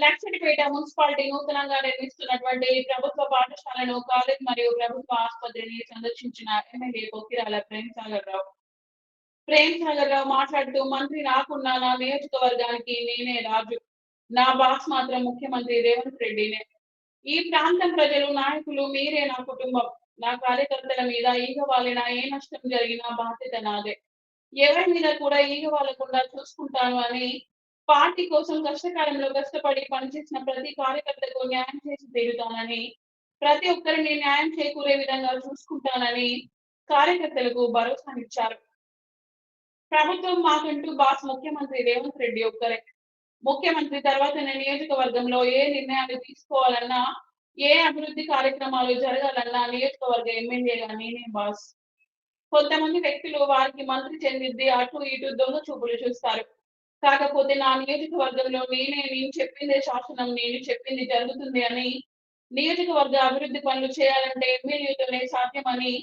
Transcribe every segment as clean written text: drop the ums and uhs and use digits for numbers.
Lakshettipet municipality నూతనంగా నిర్మిస్తున్నటువంటి ప్రభుత్వ పాఠశాలను, కాలేజ్ మరియు ప్రభుత్వ ఆసుపత్రిని సందర్శించిన ఎమ్మెల్యే కొక్కిరాల ప్రేమ్ సాగర్ రావు మాట్లాడుతూ, మంత్రి రాకున్నా నా నియోజకవర్గానికి నేనే రాజు. నా బాస్ మాత్రం ముఖ్యమంత్రి రేవంత్ రెడ్డినే. ఈ ప్రాంతం ప్రజలు, నాయకులు మీరే నా కుటుంబం. నా కార్యకర్తల మీద ఈగ వాలినా, ఏ నష్టం జరిగినా బాధ్యత నాదే. ఎవరి మీద కూడా ఈగ వాలకుండా చూసుకుంటాను అని, పార్టీ కోసం కష్టకాలంలో కష్టపడి పనిచేసిన ప్రతి కార్యకర్తకు న్యాయం చేసి తీరుతానని, ప్రతి ఒక్కరిని న్యాయం చేకూరే విధంగా చూసుకుంటానని కార్యకర్తలకు భరోసానిచ్చారు. ప్రభుత్వం మాకంటూ బాస్ ముఖ్యమంత్రి రేవంత్ రెడ్డి ఒక్కరే. ముఖ్యమంత్రి తర్వాత నియోజకవర్గంలో ఏ నిర్ణయాలు తీసుకోవాలన్నా, ఏ అభివృద్ధి కార్యక్రమాలు జరగాలన్నా నియోజకవర్గ ఎమ్మెల్యేగా నేనే బాస్. కొంతమంది వ్యక్తులు వారికి మంత్రి చెందిద్ది అటు ఇటు దొంగ చూపులు చూస్తారు. కాకపోతే నా నియోజకవర్గంలో నేను చెప్పిందే శాసనం, నేను చెప్పింది జరుగుతుంది అని, నియోజకవర్గ అభివృద్ధి పనులు చేయాలంటే ఎమ్మెల్యేతోనే సాధ్యమని,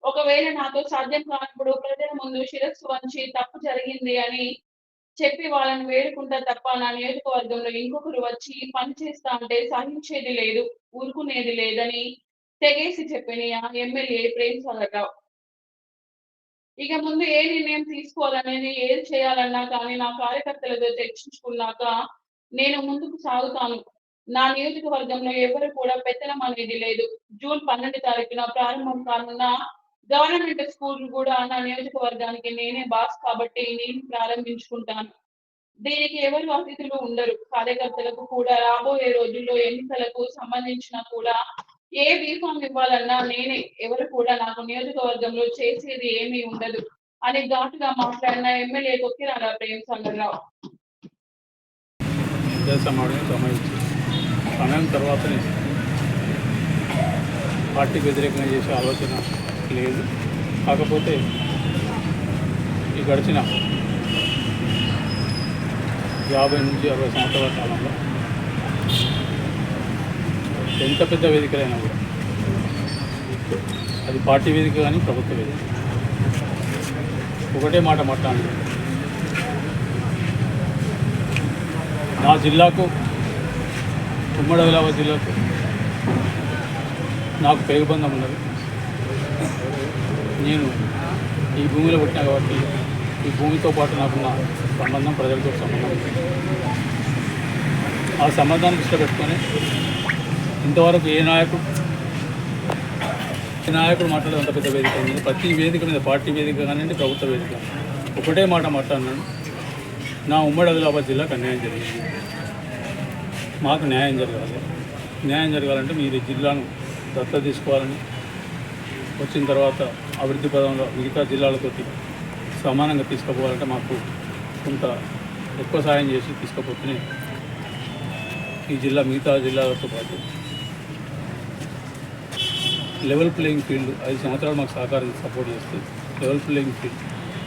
ఒకవేళ నాతో సాధ్యం కానప్పుడు ప్రజల ముందు శిరస్సు వంచి తప్పు జరిగింది అని చెప్పి వాళ్ళని వేడుకుంటా తప్ప, నా నియోజకవర్గంలో ఇంకొకరు వచ్చి పని చేస్తా అంటే సహించేది లేదు, ఊరుకునేది లేదని తెగేసి చెప్పిన ఎమ్మెల్యే ప్రేమ్ సాగర్ రావు. ఇక ముందు ఏ నిర్ణయం తీసుకోవాలనేది, ఏది చేయాలన్నా కానీ నా కార్యకర్తలతో చర్చించుకున్నాక నేను ముందుకు సాగుతాను. నా నియోజకవర్గంలో ఎవరు కూడా పెత్తనం అనేది లేదు. జూన్ 12 తారీఖున ప్రారంభం కానున్న గవర్నమెంట్ స్కూల్ కూడా నా నియోజకవర్గానికి నేనే బాస్ కాబట్టి నేను ప్రారంభించుకుంటాను. దీనికి ఎవరు అతిథులు ఉండరు. కార్యకర్తలకు కూడా రాబోయే రోజుల్లో ఎన్నికలకు సంబంధించిన కూడా ఏ బీఫామ్ ఇవ్వాలన్నా నేనే. ఎవరు కూడా నాకు నియోజకవర్గంలో చేసేది ఏమీ ఉండదు అని ఘాటుగా మాట్లాడిన ఎమ్మెల్యే కొక్కిరాల ప్రేమ్-సాగర్-రావు. సమయం తర్వాతనే పార్టీకి వ్యతిరేకంగా చేసే ఆలోచన లేదు. కాకపోతే ఈ గడిచిన 50 నుంచి 60 సంవత్సరాల కాలంలో ఎంత పెద్ద వేదికలైనా కూడా, అది పార్టీ వేదిక కానీ ప్రభుత్వ వేదిక, ఒకటే మాట మాట్లాడాలి. నా జిల్లాకు, ఉమ్మడి ఆదిలాబాద్ జిల్లాకు నాకు పేగుబంధం ఉన్నది. నేను ఈ భూమిలో పుట్టినా కాబట్టి ఈ భూమితో పాటు నాకున్న సంబంధం ప్రజలతో సంబంధం. ఆ సంబంధానికి ఇష్టపెట్టుకొని ఇంతవరకు ఏ నాయకుడు మాట్లాడే అంత పెద్ద వేదిక ఉంది. ప్రతి వేదిక మీద, పార్టీ వేదిక కానివ్వండి, ప్రభుత్వ వేదిక, ఒకటే మాట మాట్లాడినాను. నా ఉమ్మడి ఆదిలాబాద్ జిల్లాకు అన్యాయం జరిగింది, మాకు న్యాయం జరగాలి. న్యాయం జరగాలంటే మీరు జిల్లాను దత్తత తీసుకోవాలని, వచ్చిన తర్వాత అభివృద్ధి పదంలో మిగతా జిల్లాలతోటి సమానంగా తీసుకుపోవాలంటే మాకు కొంత ఎక్కువ సాయం చేసి తీసుకుపోతేనే ఈ జిల్లా మిగతా జిల్లాలతో పాటు లెవెల్ ప్లేయింగ్ ఫీల్డ్ 5 సంవత్సరాలు మాకు సపోర్ట్ చేస్తే, లెవెల్ ప్లేయింగ్ ఫీల్డ్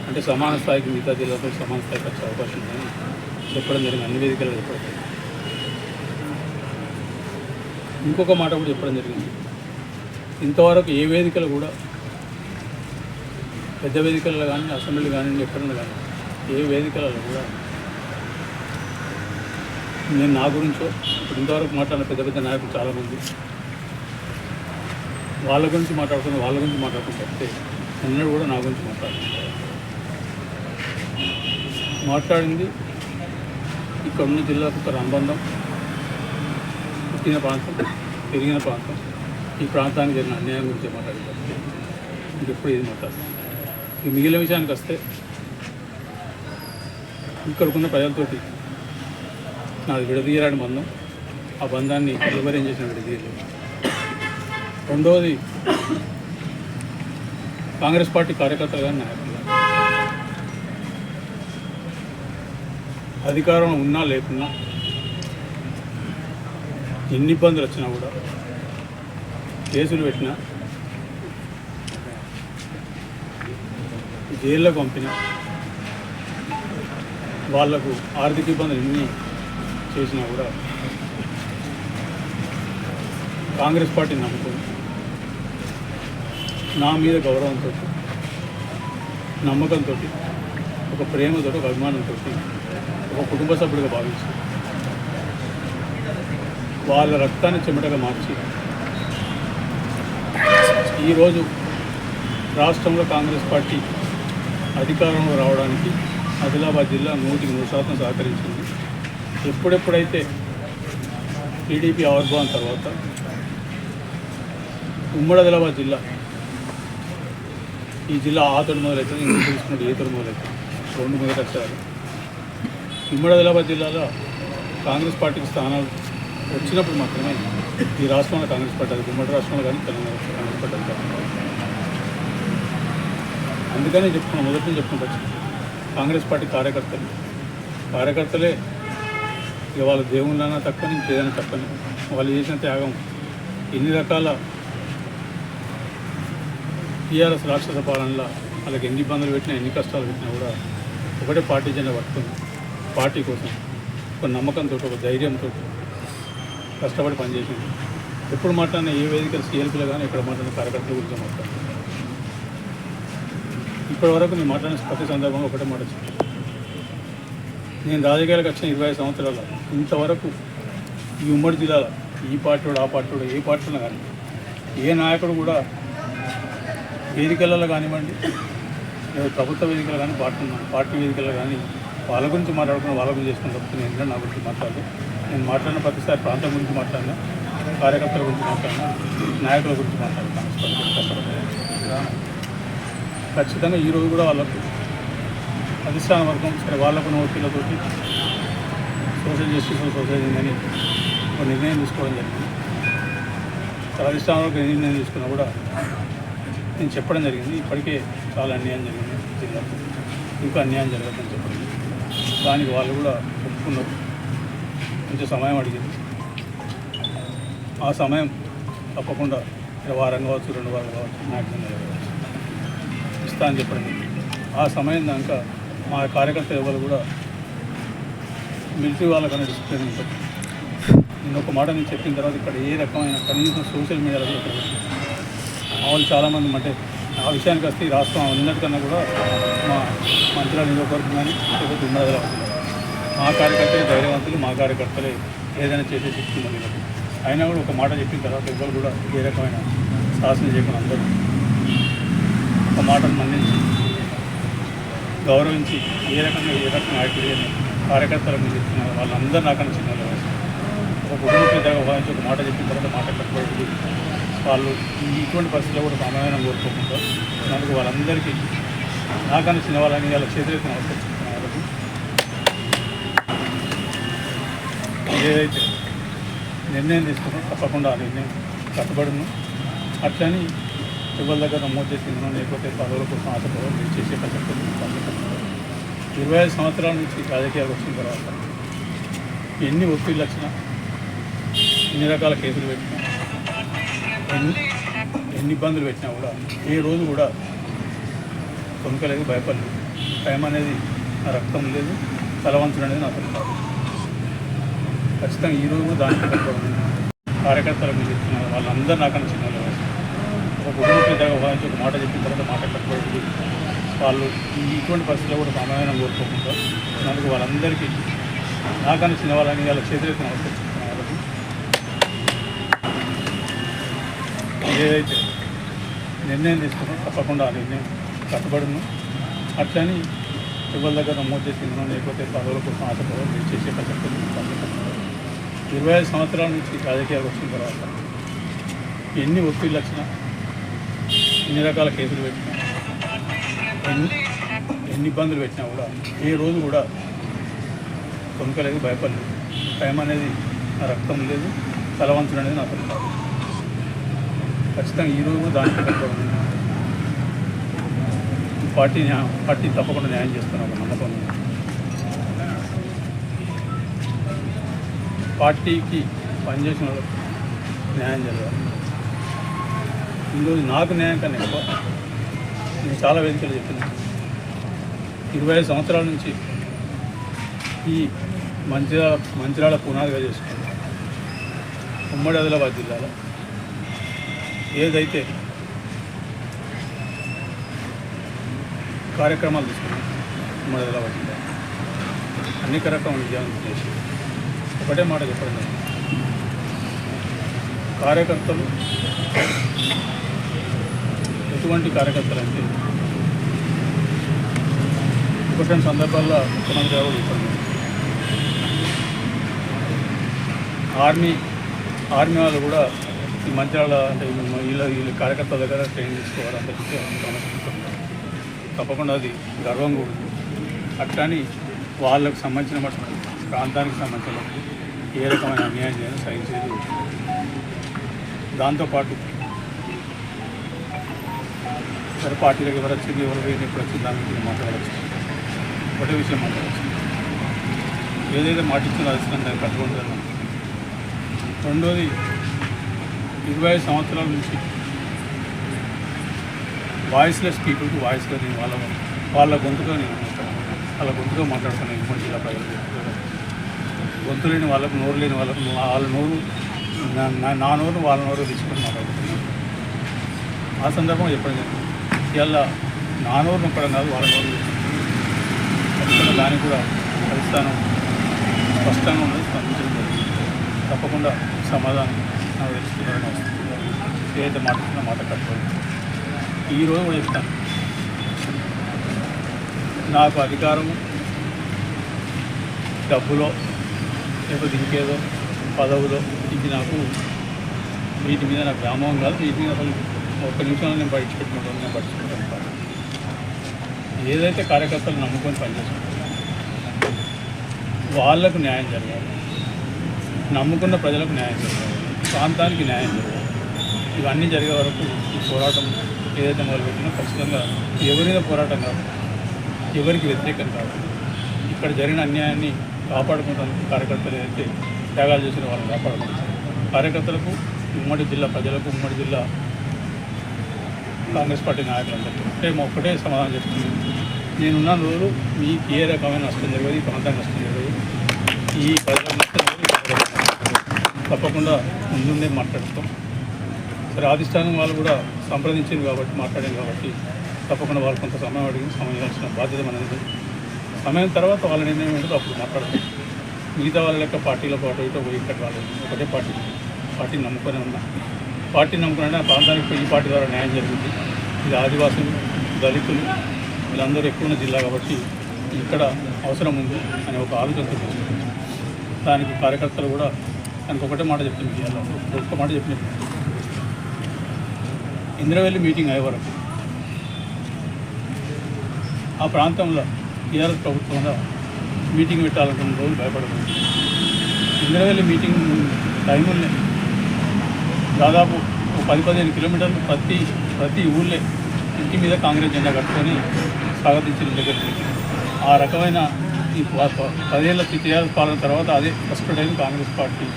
అంటే సమాన స్థాయికి మిగతా జిల్లాతో సమాన స్థాయికి వచ్చే అవకాశం ఉందని చెప్పడం జరిగింది. అన్ని వేదికలు చెప్పడం. ఇంకొక మాట కూడా చెప్పడం జరిగింది. ఇంతవరకు ఏ వేదికలు కూడా, పెద్ద వేదికల్లో కానీ, అసెంబ్లీ కానీ, ఎక్కడన్నా కానీ, ఏ వేదికలలో కూడా నేను నా గురించో, ఇప్పుడు ఇంతవరకు మాట్లాడిన పెద్ద పెద్ద నాయకులు చాలామంది వాళ్ళ గురించి మాట్లాడుకుంటే ఎన్నడూ కూడా నా గురించి మాట్లాడింది ఇక్కడున్న జిల్లాకు ఒక అనుబంధం, పుట్టిన ప్రాంతం, పెరిగిన ప్రాంతం, ఈ ప్రాంతానికి జరిగిన అన్యాయం గురించి మాట్లాడింది. ఇంకెప్పుడు ఏది మాట్లాడుతుంది. ఈ మిగిలిన విషయానికి వస్తే, ఇక్కడికున్న ప్రజలతోటి నాది విడదీయరాని బంధం. ఆ బంధాన్ని ఎవరేం చేసిన విడదీయలేదు. రెండవది, కాంగ్రెస్ పార్టీ కార్యకర్తలు కానీ, నాయకులు కానీ, అధికారం ఉన్నా లేకున్నా, ఎన్ని ఇబ్బందులు వచ్చినా కూడా, కేసులు పెట్టినా, జైల్లో పంపినా, వాళ్లకు ఆర్థిక ఇబ్బందులు ఎన్ని చేసినా కూడా కాంగ్రెస్ పార్టీని నమ్ముకొని, నా మీద గౌరవంతో, నమ్మకంతో, ఒక ప్రేమతో, ఒక అభిమానంతో, ఒక కుటుంబ సభ్యుడిగా భావించి వాళ్ళ రక్తాన్ని చెమటగా మార్చి ఈరోజు రాష్ట్రంలో కాంగ్రెస్ పార్టీ అధికారంలో రావడానికి ఆదిలాబాద్ జిల్లా 100% సహకరించింది. ఎప్పుడెప్పుడైతే టీడీపీ ఆవిర్భావం తర్వాత ఉమ్మడి ఆదిలాబాద్ జిల్లా, ఈ జిల్లా ఆ తొడి మొదలవుతుంది, ఇంకొక తీసుకున్నట్టు ఏ తొడి మొదలవుతుంది, 2 మొదటి అక్షరాలు. ఉమ్మడి ఆదిలాబాద్ జిల్లాలో కాంగ్రెస్ పార్టీకి స్థానాలు వచ్చినప్పుడు మాత్రమే ఈ రాష్ట్రంలో కాంగ్రెస్ పార్టీ, అది ఉమ్మడి రాష్ట్రంలో కానీ తెలంగాణ కాంగ్రెస్ పార్టీ అధికారంలో. అందుకనే చెప్పుకున్నాం, మొదటి నుంచి చెప్పుకుంటూ కాంగ్రెస్ పార్టీ కార్యకర్తలే ఇక వాళ్ళ దేవుళ్ళైనా తక్కువని, ఇంకేదైనా తక్కువని, వాళ్ళు చేసిన త్యాగం ఎన్ని రకాల టీఆర్ఎస్ రాక్షస పాలనలో వాళ్ళకి ఎన్ని ఇబ్బందులు పెట్టినా, ఎన్ని కష్టాలు పెట్టినా కూడా ఒకటే పార్టీ జెండా పట్టుకుంది. పార్టీ కోసం ఒక నమ్మకంతో, ఒక ధైర్యంతో కష్టపడి పనిచేసింది. ఎప్పుడు మాట్లాడినా ఏ వేదికలు సీఎల్పీలో కానీ ఎక్కడ మాట్లాడిన కార్యకర్తల గురించి మాట్లాడుతుంది. ఇప్పటి వరకు నేను మాట్లాడిన ప్రతి సందర్భంగా ఒకటే మాట చెప్పాను, నేను రాజకీయాలకు వచ్చిన 20 సంవత్సరాల ఇంతవరకు ఈ ఉమ్మడి జిల్లాలో ఈ పార్టీ ఆ పార్టీ ఏ పార్టీలో కానీ ఏ నాయకుడు కూడా వేదికలలో కానివ్వండి, లేదా ప్రభుత్వ వేదికలు కానీ పార్టీ వేదికల్లో కానీ వాళ్ళ గురించి మాట్లాడుకుని వాళ్ళ గురించి చేసుకుని తప్పితే నేను నా గురించి మాట్లాడదు. నేను మాట్లాడిన ప్రతిసారి ప్రాంతం గురించి మాట్లాడినా, కార్యకర్తల గురించి మాట్లాడినా, నాయకుల గురించి మాట్లాడినా. ఖచ్చితంగా ఈరోజు కూడా వాళ్ళకు అధిష్టాన వర్గం సరే వాళ్ళకున్న ఒత్తిళ్లతోటి సోషల్ జస్టిస్ సొసైటీ అని ఒక నిర్ణయం తీసుకోవడం జరిగింది. అధిష్టాన వర్గం నిర్ణయం తీసుకున్నా కూడా నేను చెప్పడం జరిగింది, ఇప్పటికే చాలా అన్యాయం జరిగింది జిల్లాకు, ఇంకా అన్యాయం జరగదని చెప్పడం. దానికి వాళ్ళు కూడా ఒప్పుకున్నారు. కొంచెం సమయం అడిగింది. ఆ సమయం తప్పకుండా వారం కావచ్చు, 2 వారాలు కావచ్చు, మ్యాక్సిమం ఇస్తా అని చెప్పడం. ఆ సమయం దాకా మా కార్యకర్తలు ఎవరు కూడా మిలిటరీ వాళ్ళకన్నా డిసిప్లిన్ ఉంటుంది. నేను ఒక మాట నేను చెప్పిన తర్వాత ఇక్కడ ఏ రకమైన కనీసం సోషల్ మీడియాలో కూడా వాళ్ళు చాలామంది అంటే ఆ విషయానికి వస్తే ఈ రాష్ట్రం అందరికన్నా కూడా మా మంత్రుల నియోజకవర్గం కానీ లేకపోతే ఉమ్మడి మా కార్యకర్తలే ధైర్యవంతులు, మా కార్యకర్తలే ఏదైనా చేసే శక్తి ఉంది. అయినా కూడా ఒక మాట చెప్పిన తర్వాత ఎవరు కూడా ఏ రకమైన శాసన చేయకుండా అందరూ ఒక మాటను మన్నించి గౌరవించి ఏ రకంగా నాయకుడు అని కార్యకర్తలకు చెప్తున్నారు. వాళ్ళందరూ నాకన్నా చిన్న ఒక కుటుంబ పెద్దగా భావించి ఒక మాట చెప్పిన తర్వాత మాట కట్టుబడి వాళ్ళు ఇటువంటి పరిస్థితుల్లో కూడా సమాధానం కోరుకోకుండా నాకు వాళ్ళందరికీ నాకన్నా చిన్న వాళ్ళని వాళ్ళ చేతులైతే నమస్కరిస్తున్నాను. కాబట్టి ఏదైతే నిర్ణయం తీసుకున్నా తప్పకుండా ఆ నిర్ణయం కట్టుబడును. అట్లని ఎవరి దగ్గర నమోదు చేసిందో లేకపోతే పదవుల కోసం ఆశపడవు మీరు చేసే ప్రసక్తులు 25 సంవత్సరాల నుంచి రాజకీయాలు వచ్చిన తర్వాత ఎన్ని ఒత్తిళ్ళు వచ్చినా, ఎన్ని రకాల కేసులు పెట్టినా, ఎన్ని ఇబ్బందులు పెట్టినా కూడా ఏ రోజు కూడా కొనుక్కలేదు, భయపడలేదు. టైం అనేది నా రక్తం లేదు, తలవంచడం అనేది నాకు కాదు. ఖచ్చితంగా ఈరోజు కూడా దానికి కట్టుబడి కార్యకర్తలకు చెప్తున్నారు. వాళ్ళందరూ నాకన్నా చిన్న ఒక కుటుంబ పెద్దగా భావించి ఒక మాట చెప్పిన తర్వాత మాట కట్టుబడి వాళ్ళు ఇటువంటి పరిస్థితుల్లో కూడా సమాధానం కోరుకోకుండా నాకు వాళ్ళందరికీ నాకన్నా చిన్న వాళ్ళని వాళ్ళ చేతులైతే నమస్కరిస్తున్నాను. కాబట్టి ఏదైతే నిర్ణయం తీసుకున్నా తప్పకుండా ఆ నిర్ణయం కట్టుబడును. అట్లని ఎవరి దగ్గర నమోదు చేసిందో లేకపోతే పదవుల కోసం ఆశపడవు మీరు చేసే ప్రసక్తులు 25 సంవత్సరాల నుంచి రాజకీయాలు వచ్చిన తర్వాత ఎన్ని ఒత్తిళ్ళు వచ్చినా, ఎన్ని రకాల కేసులు పెట్టినా, ఎన్ని ఇబ్బందులు పెట్టినా కూడా ఏ రోజు కూడా కొనుక్కలేదు, భయపడలేదు. టైం అనేది నా రక్తం లేదు, తలవంచడం అనేది నాకు కాదు. ఖచ్చితంగా ఈరోజు కూడా దానికి కట్టుబడి పార్టీ తప్పకుండా న్యాయం చేస్తున్నా ఒక నమ్మకం. పార్టీకి పనిచేసిన వాళ్ళకి న్యాయం జరగాలి. ఈరోజు నాకు న్యాయం కన్నా ఎక్కువ నేను చాలా వేదికలు చెప్తున్నాను. 25 సంవత్సరాల నుంచి ఈ మంచిర్యాల పునాదిగా చేసుకున్నాను. ఉమ్మడి ఆదిలాబాద్ జిల్లాలో ఏదైతే కార్యక్రమాలు తీసుకున్నాం ఉమ్మడి ఆదిలాబాద్ జిల్లా అన్ని కార్యక్రమాలు విజయవంతం చేసి ఒకటే మాట చెప్పడం కార్యకర్తలు ఎటువంటి కార్యకర్తలు అంటే ఒకటి రెండు సందర్భాల్లో ముఖ్యమంత్రి గారు చెప్పారు, ఆర్మీ వాళ్ళు కూడా ఈ మంత్రాల అంటే వీళ్ళ కార్యకర్తల దగ్గర ట్రైన్ తీసుకోవాలని చెప్పి తప్పకుండా అది గర్వం కూడా అట్లాని వాళ్ళకు సంబంధించిన ప్రాంతానికి సంబంధించిన ఏ రకమైన అన్యాయం చేయాలని సహించేది. దాంతోపాటు సరే పార్టీలకు ఎవరు వచ్చింది ఎవరు పోయింది ఎప్పుడు వచ్చింది దాని గురించి మాట్లాడవచ్చు. ఒకటే విషయం మాట్లాడవచ్చు, ఏదైతే మాట ఇచ్చిందో అది దాన్ని కట్టుకుంటున్నాం. రెండోది 25 సంవత్సరాల నుంచి వాయిస్లెస్ పీపుల్కి వాయిస్గా నేను వాళ్ళ గొంతుగా మాట్లాడుతున్నాను. ఉమ్మడి జిల్లా ప్రజలు గొంతు లేని వాళ్ళకు, నోరు లేని వాళ్ళకు వాళ్ళ నోరు నా నోరు వాళ్ళ నోరు తీసుకొని మాట్లాడుతున్నాను. ఆ సందర్భంగా చెప్పడం జరిగింది. ఇవాళ నా నోరు నొక్కడం కాదు, వాళ్ళ నోరు ఖచ్చితంగా దానికి కూడా అధిష్టానం స్పష్టంగా ఉన్నది, స్పందించడం జరిగింది. తప్పకుండా సమాధానం నాకు తెలుసుకున్నారని వస్తుంది. ఏదైతే మాట్లాడుతున్నా మాట కట్టుకోవాలి. ఈరోజు కూడా చెప్తాను, నాకు అధికారము డబ్బులో లేకపోతే ఇంకేదో పదవులో ఇది నాకు వీటి మీద నాకు వ్యామోహం కాదు. వీటి మీద అసలు ఒక్క నిమిషంలో నేను పట్టించుకుంటాను. నేను పట్టించుకుంటాను. ఏదైతే కార్యకర్తలు నమ్ముకొని పనిచేసుకుంటారు వాళ్ళకు న్యాయం జరగాలి, నమ్ముకున్న ప్రజలకు న్యాయం జరగాలి, ప్రాంతానికి న్యాయం జరగాలి. ఇవన్నీ జరిగే వరకు ఈ పోరాటం ఏదైతే మొదలుపెట్టినా ఖచ్చితంగా ఎవరి మీద పోరాటం కాదు, ఎవరికి వ్యతిరేకం కాదు. ఇక్కడ జరిగిన అన్యాయాన్ని కాపాడుకుంటానికి కార్యకర్తలు ఏదైతే త్యాగాలు చేసిన వాళ్ళని కాపాడుకుంటారు. కార్యకర్తలకు, ఉమ్మడి జిల్లా ప్రజలకు, ఉమ్మడి జిల్లా కాంగ్రెస్ పార్టీ నాయకులందరికీ ఒక్కటే సమాధానం చెప్తుంది. నేనున్న రోజు మీకు ఏ రకమైన నష్టం జరగదు, ఈ ప్రాంతానికి నష్టం జరగదు, ఈ ప్రజలకు నష్టం జరగదు. తప్పకుండా ముందుండే మాట్లాడుతాం. సరే అధిష్టానం వాళ్ళు కూడా సంప్రదించింది కాబట్టి, మాట్లాడింది కాబట్టి తప్పకుండా వాళ్ళు కొంత సమయం అడిగి సమయం ఇవ్వాల్సిన బాధ్యత మనది. సమయం తర్వాత వాళ్ళ నిర్ణయం ఏంటో అప్పుడు మాట్లాడతాం. మిగతా వాళ్ళ లెక్క పార్టీలో పాటు ఇటో పోయి ఇక్కడ వాళ్ళు ఒకటే పార్టీని నమ్ముకొని ఉన్నా. పార్టీని నమ్ముకునే ఆ ప్రాంతానికి ఈ పార్టీ ద్వారా న్యాయం జరుగుతుంది. ఇది ఆదివాసులు, దళితులు వీళ్ళందరూ ఎక్కువ ఉన్న జిల్లా కాబట్టి ఇక్కడ అవసరం ఉంది అనే ఒక ఆలోచనతో తీసుకుంటాం. దానికి కార్యకర్తలు కూడా దానికి ఒకటే మాట చెప్తుంది. ఒక్క మాట చెప్పినట్టు ఇంద్రవెల్లి మీటింగ్ అయ్యే వరకు ఆ ప్రాంతంలో టీఆర్ఎస్ ప్రభుత్వంలో మీటింగ్ పెట్టాలనుకున్న రోజు భయపడదు. ఇంద్రవెల్లి మీటింగ్ టైముల్ని దాదాపు 10-15 కిలోమీటర్లు ప్రతి ఊళ్ళే ఇంటి మీద కాంగ్రెస్ జెండా కట్టుకొని స్వాగతించిన దగ్గరికి ఆ రకమైన ఈ 10 ఏళ్ళ టీఆర్ఎస్ పాలన తర్వాత అదే ఫస్ట్ టైం కాంగ్రెస్ పార్టీ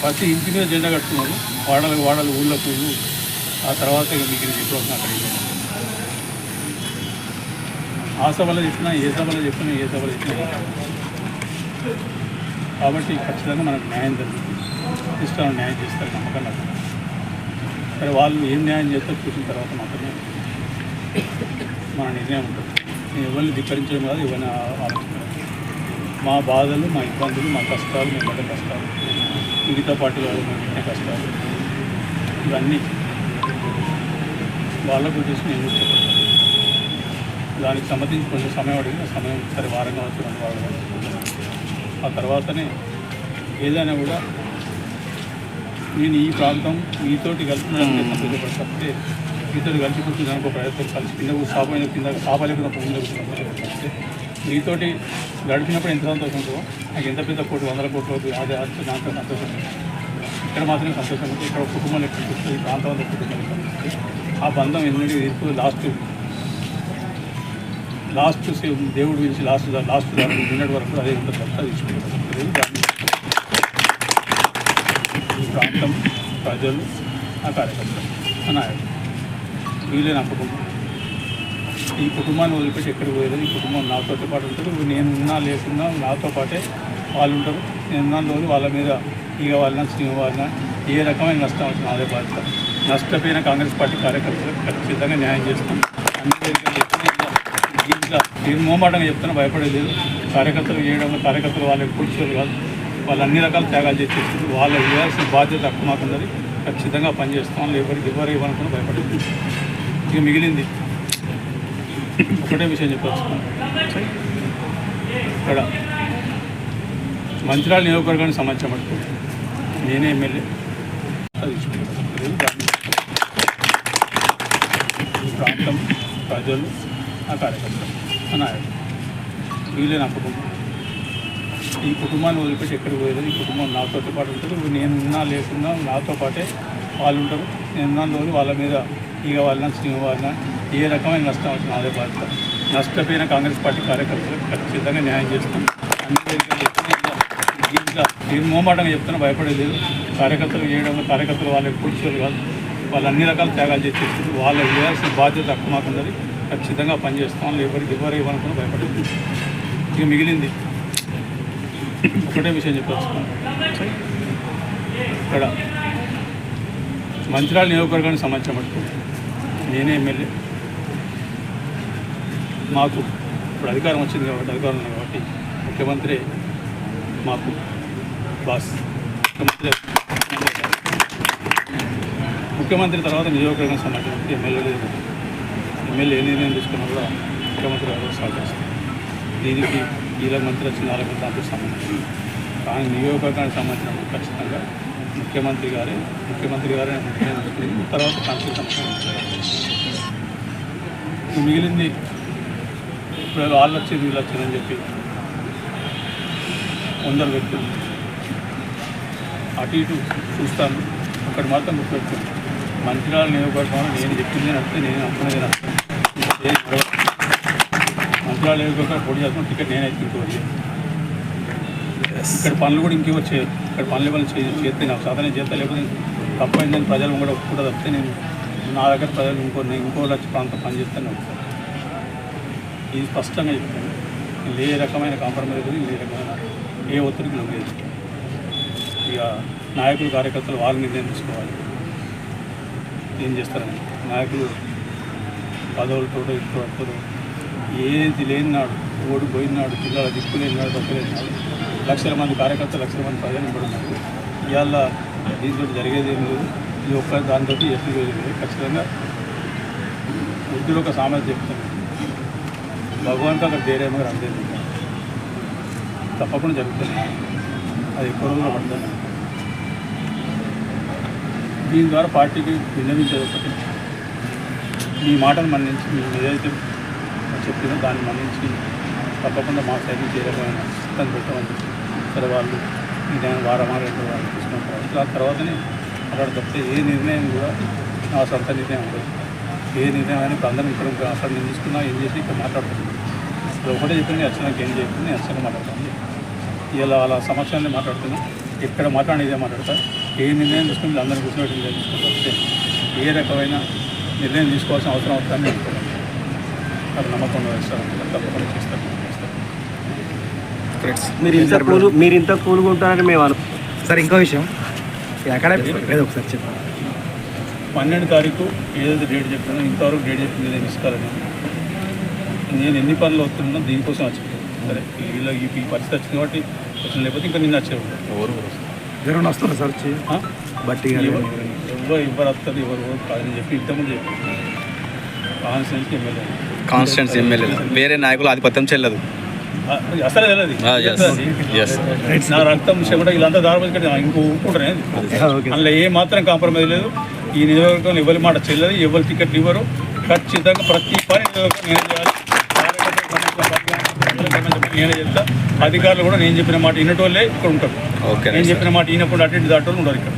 ప్రతి ఇంటి మీద జెండా కట్టుకున్నారు. వాడలు ఊళ్ళకు ఆ తర్వాత మీకు ఇప్పుడు అక్కడ ఆ సభలో చెప్పినా ఏ సభలో చెప్పినా కాబట్టి ఖచ్చితంగా మనకు న్యాయం జరుగుతుంది. ఇష్టం న్యాయం చేస్తారు నమ్మకం నాకు. సరే వాళ్ళు ఏం న్యాయం చేస్తారో చూసిన తర్వాత మాత్రమే మన నిర్ణయం ఉంటుంది. నేను ఎవరిని ధిక్కరించడం కాదు, ఎవరిని ఆలోచించడం. మా బాధలు, మా ఇబ్బందులు, మా కష్టాలు, మేము పడ్డ కష్టాలు, మిగతా పార్టీల వాళ్ళు మేము పెట్టిన కష్టాలు ఇవన్నీ వాళ్ళకు చూసి నేను చెప్పాను. దానికి సంబంధించి కొంచెం సమయం అడిగిన సమయం సరే వారం కావచ్చు, 2 వారాలు కావచ్చు. ఆ తర్వాతనే ఏదైనా కూడా నేను ఈ ప్రాంతం మీతోటి కలిసి సంతోషపడితే మీతో కలిసి కూర్చున్నాను ఒక ప్రయత్నం కలిసి కింద సాపలేకుండా పొందగలుగుతున్నాను. మీతోటి గడిపినప్పుడు ఎంత సంతోషం ఉంటుందో నాకు ఎంత పెద్ద కోటి 100 కోట్లు అదే దాంట్లో సంతోషం. ఇక్కడ మాత్రమే సంతోషం ఉంటుంది. ఇక్కడ కుటుంబం ఎక్కడ చూస్తుంది, ఈ ప్రాంతం అంతా కుటుంబం ఎక్కడ. ఆ బంధం ఎందుకంటే ఇప్పుడు లాస్ట్ దేవుడు గురించి లాస్ట్ నిన్నటి వరకు అదే ఉంటుంది. అది తీసుకుంటుంది. ఈ ప్రాంతం ప్రజలు, ఆ కార్యకర్తలు, ఆ నాయకులు వీళ్ళే నా కుటుంబం. ఈ కుటుంబాన్ని వదిలిపెట్టి ఎక్కడికి పోయేది. ఈ కుటుంబం నాతో పాటు ఉంటుంది. నేను ఉన్నా లేకున్నా నాతో పాటే వాళ్ళు ఉంటారు. నేనున్న రోజు వాళ్ళ మీద ఇక వాళ్ళ శ్రీమ వాళ్ళ ఏ రకమైన నష్టం వచ్చినా అదే బాధ్యత. నష్టపోయిన కాంగ్రెస్ పార్టీ కార్యకర్తలకు ఖచ్చితంగా న్యాయం చేస్తాం. అన్ని దీంట్లో నేను మోమాటంగా చెప్తున్నా, భయపడలేదు. కార్యకర్తలు చేయడంలో కార్యకర్తలు వాళ్ళు పొడిచేవాళ్ళు కాదు, వాళ్ళు అన్ని రకాల త్యాగాలు చేసేస్తారు. వాళ్ళు చేయాల్సిన బాధ్యత హక్కు మాకున్నది. ఖచ్చితంగా పనిచేస్తాం. ఎవరు ఇవ్వనుకున్నా భయపడలేదు. ఇక మిగిలింది ఒకటే విషయం చెప్పవచ్చు. ఇక్కడ మంచిర్యాల నియోజకవర్గానికి సంబంధించిన మటుకు నేనే ఎమ్మెల్యే, ఈ ప్రాంతం ప్రజలు, నా కార్యకర్తలు, నా నాయకులు, వీళ్ళే నా కుటుంబం. ఈ కుటుంబాన్ని వదిలిపెట్టి ఎక్కడికి పోయేది. ఈ కుటుంబం నాతో పాటు ఉంటుంది. నేను ఉన్నా లేకున్నా నాతో పాటే వాళ్ళు ఉంటారు. నేను ఉన్న రోజు వాళ్ళ మీద ఈగ వాళ్ళ సింహ వాళ్ళ ఏ రకమైన నష్టం వచ్చినా అదే బాధ్యత. నష్టపోయిన కాంగ్రెస్ పార్టీ కార్యకర్తలకు ఖచ్చితంగా న్యాయం చేస్తాం. దీంట్లో నేను మోమాటంగా చెప్తున్నా, భయపడలేదు. కార్యకర్తలు చేయడంలో కార్యకర్తలు వాళ్ళు పొడిచేవాళ్ళు కాదు, వాళ్ళు అన్ని రకాల త్యాగాలు చేసేస్తారు. వాళ్ళు చేయాల్సిన బాధ్యత హక్కు మాకున్నది. ఖచ్చితంగా పనిచేస్తాం. ఎవరు ఇవ్వనుకున్నా భయపడలేదు. ఇక మిగిలింది ఒకటే విషయం చెప్పవచ్చు. ఇక్కడ మంచిర్యాల నియోజకవర్గానికి సంబంధించిన మటుకు నేనే ఎమ్మెల్యే. మాకు ఇప్పుడు అధికారం వచ్చింది కాబట్టి, అధికారం ఉంది కాబట్టి ముఖ్యమంత్రి మాకు బాస్. ముఖ్యమంత్రి తర్వాత నియోజకవర్గానికి సంబంధించిన ఎమ్మెల్యే ఏ నిర్ణయం తీసుకున్నా కూడా ముఖ్యమంత్రి గారు సహకరిస్తారు. దీనికి కీలక మంత్రి వచ్చిన వాళ్ళకి దాంతో సంబంధించి, కానీ నియోజకవర్గానికి సంబంధించిన ఖచ్చితంగా ముఖ్యమంత్రి గారే నిర్ణయం తీసుకుని తర్వాత కాన్స్టిట్యూషన్ మిగిలింది. ఇప్పుడు వాళ్ళు వచ్చింది వీళ్ళు వచ్చిందని చెప్పి 100 వ్యక్తులు అటు ఇటు చూస్తాను. ఒకటి మాత్రం గుర్తుపెట్టుకోండి, మంచిర్యాల నియోజకవర్గంలో నేను చెప్పింది నడితే నేను అనుకునేది నడుస్తాను. మంచిర్యాల నియోజకవర్గం పోటీ చేస్తున్న టికెట్ నేనైతే ఇంకోటి. ఇక్కడ పనులు కూడా ఇంకేవో చేయదు. ఇక్కడ పనులు ఏమైనా చేస్తే నాకు సాధన చేస్తా, లేకపోతే తప్పైందని ప్రజలు కూడా ఒప్పుకుంటా తప్పితే నేను నా దగ్గర ప్రజలు ఇంకో లక్ష ప్రాంతం పనిచేస్తాను. ఇది స్పష్టంగా చెప్తాను. ఏ రకమైన కాంప్రమైజ్ లేదు, ఏ రకమైన ఏ ఒత్తిడికి లేదు. ఇక నాయకులు కార్యకర్తలు వాళ్ళు నిర్ణయం తీసుకోవాలి ఏం చేస్తారని. నాయకులు పదవులతో ఇష్టపడతారు. ఏది లేని నాడు, ఓడిపోయిన నాడు, జిల్లాల దిక్కు లేని నాడు, తప్పలేని నాడు లక్షల మంది కార్యకర్తలు, లక్షల మంది ప్రజలు పడుతున్నారు. ఇవాళ దీంతో జరిగేది ఏం లేదు. ఇది ఒక్క దాంతో ఎప్పుడు లేదు. ఖచ్చితంగా వృద్ధిలో ఒక సామెత చెప్తాను, భగవంతు అక్కడ ధైర్యం గారు అంతే తప్పకుండా జరుగుతుంది. అది ఎక్కువ రోజులు పడుతుంది. దీని ద్వారా పార్టీకి విన్నవించేది ఒకటి, మీ మాటను మన్నించి మీరు ఏదైతే చెప్పిందో దాన్ని మన్నించి తప్పకుండా మా సైడ్ నుంచి ఏ రకమైన సిద్ధం పెట్టమని చెప్పి సరే వాళ్ళు నేను వారం 2 వారాలు తీసుకుంటారు. ఆ తర్వాతనే అక్కడ తప్పితే ఏ నిర్ణయం కూడా నా సొంత నిర్ణయం ఉండదు. ఏ నిర్ణయం అని ఇప్పుడు అందరం ఇక్కడ అసలు నేను తీసుకున్నా ఏం చేసి ఇక్కడ మాట్లాడుతున్నాను. ఇప్పుడు ఒకటే చెప్పిన అచ్చడానికి ఏం చేయకుండా నేను అచ్చగా మాట్లాడుతాను. ఇలా వాళ్ళ సమస్యలన్నీ మాట్లాడుతున్నా, ఎక్కడ మాట్లాడేదే మాట్లాడతా. ఏ నిర్ణయం తీసుకుని అందరినీ కూర్చోబెట్టి నిర్ణయం తీసుకుంటే ఏ రకమైన నిర్ణయం తీసుకోవాల్సిన అవసరం అవుతుందని అనుకున్నాను. అది నమ్మకం వేస్తాను, తప్పకుండా చేస్తాను. మీరు ఇంత కూల్గా ఉంటారని మేము సార్. ఇంకో విషయం ఎక్కడ ఒకసారి చెప్పండి. 12 తారీఖు ఏదైతే డేట్ చెప్పినా ఇంతవరకు డేట్ చెప్పింది నేను ఇస్తానని. నేను ఎన్ని పనులు వస్తున్నా దీనికోసం వచ్చింది. సరే వీళ్ళ ఈ పరిస్థితి వచ్చింది కాబట్టి వచ్చిన, లేకపోతే ఇంకా నిన్న వచ్చే ఎవరు వస్తారు సార్ బట్టి ఎవరు వస్తుంది ఎవరు కాదని చెప్పి ఇంతకుముందు చెప్పి కాన్స్టిట్యూన్సీ ఎమ్మెల్యే వేరే నాయకులు ఆధిపత్యం చెల్లదు, అసలే తెలియదు. నా రక్తం చెమట వీళ్ళంతా దారిపోయి ఇంకో ఊరుకుంటారే. అందులో ఏ మాత్రం కాంప్రమైజ్ లేదు. ఈ నియోజకవర్గంలో ఎవరి మాట చెల్లదు, ఎవరి టికెట్లు ఇవ్వరు. ఖచ్చితంగా ప్రతి పని నేనే చేయాలి. నేనే చెప్తా. అధికారులు కూడా నేను చెప్పిన మాట వినటోళ్ళే ఇక్కడ ఉంటారు. నేను చెప్పిన మాట ఈయనప్పుడు అటు దాటోళ్ళు ఉండరు ఇక్కడ.